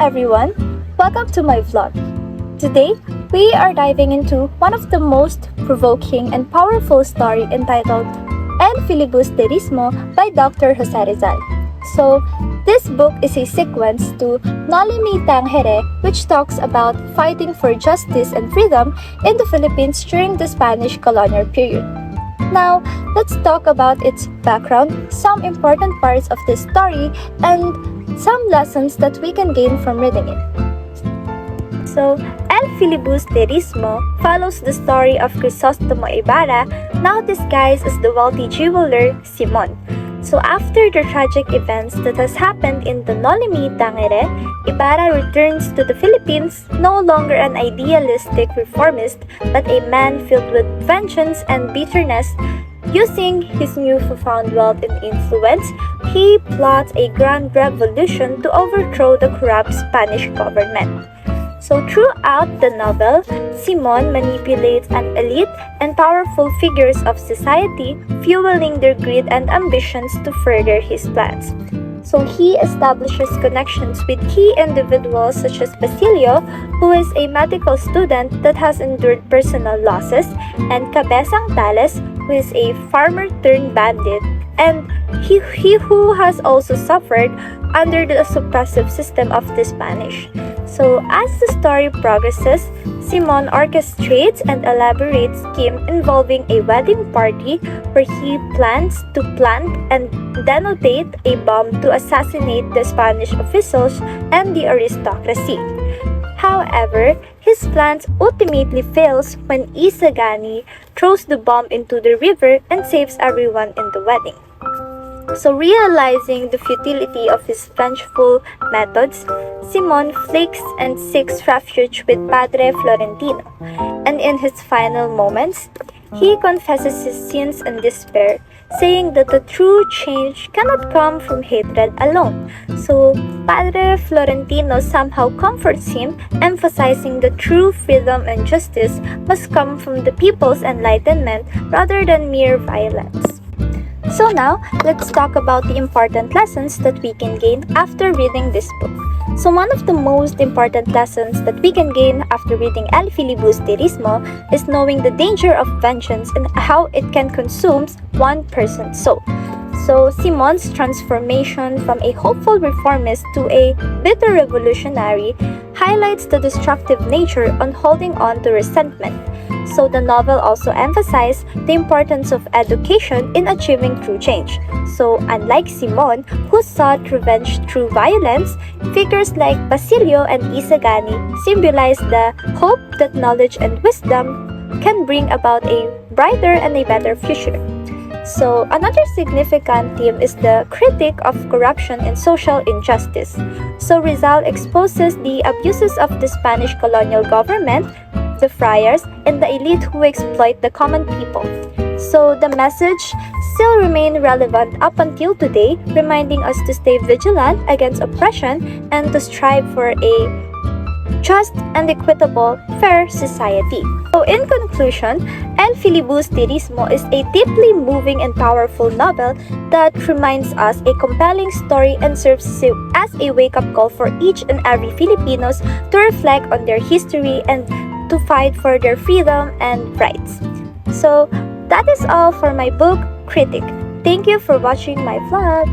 everyone, welcome to my vlog. Today, we are diving into one of the most provoking and powerful story entitled El Filibusterismo by Dr. Jose Rizal. So, this book is a sequence to Nolimi Tangere, which talks about fighting for justice and freedom in the Philippines during the Spanish colonial period. Now, let's talk about its background, some important parts of this story, and some lessons that we can gain from reading it. So, El Filibusterismo follows the story of Crisostomo Ibarra, now disguised as the wealthy jeweler Simon. So after the tragic events that has happened in the Nolimi Tangere, Ibarra returns to the Philippines no longer an idealistic reformist, but a man filled with vengeance and bitterness. Using his newfound wealth and influence, he plots a grand revolution to overthrow the corrupt Spanish government. So throughout the novel, Simon manipulates an elite and powerful figures of society, fueling their greed and ambitions to further his plans. So he establishes connections with key individuals such as Basilio, who is a medical student that has endured personal losses, and Cabezang Tales, who is a farmer turned bandit, and he who has also suffered under the suppressive system of the Spanish. So as the story progresses, Simon orchestrates and elaborates scheme involving a wedding party where he plans to plant and detonate a bomb to assassinate the Spanish officials and the aristocracy. However, his plans ultimately fails when Isagani throws the bomb into the river and saves everyone in the wedding. So realizing the futility of his vengeful methods, Simon flees and seeks refuge with Padre Florentino, and in his final moments, he confesses his sins and despair, saying that the true change cannot come from hatred alone. So Padre Florentino somehow comforts him, emphasizing that true freedom and justice must come from the people's enlightenment rather than mere violence. So now, let's talk about the important lessons that we can gain after reading this book. So one of the most important lessons that we can gain after reading El Filibusterismo is knowing the danger of vengeance and how it can consume one person's soul. So Simon's transformation from a hopeful reformist to a bitter revolutionary highlights the destructive nature on holding on to resentment. So the novel also emphasizes the importance of education in achieving true change. So unlike Simon, who sought revenge through violence, figures like Basilio and Isagani symbolize the hope that knowledge and wisdom can bring about a brighter and a better future. So another significant theme is the critique of corruption and social injustice. So Rizal exposes the abuses of the Spanish colonial government, the friars, and the elite who exploit the common people. So the message still remains relevant up until today, reminding us to stay vigilant against oppression and to strive for a just and equitable, fair society. So in conclusion, El Filibusterismo is a deeply moving and powerful novel that reminds us a compelling story and serves as a wake-up call for each and every Filipinos to reflect on their history and to fight for their freedom and rights. So that is all for my book, Critic. Thank you for watching my vlog.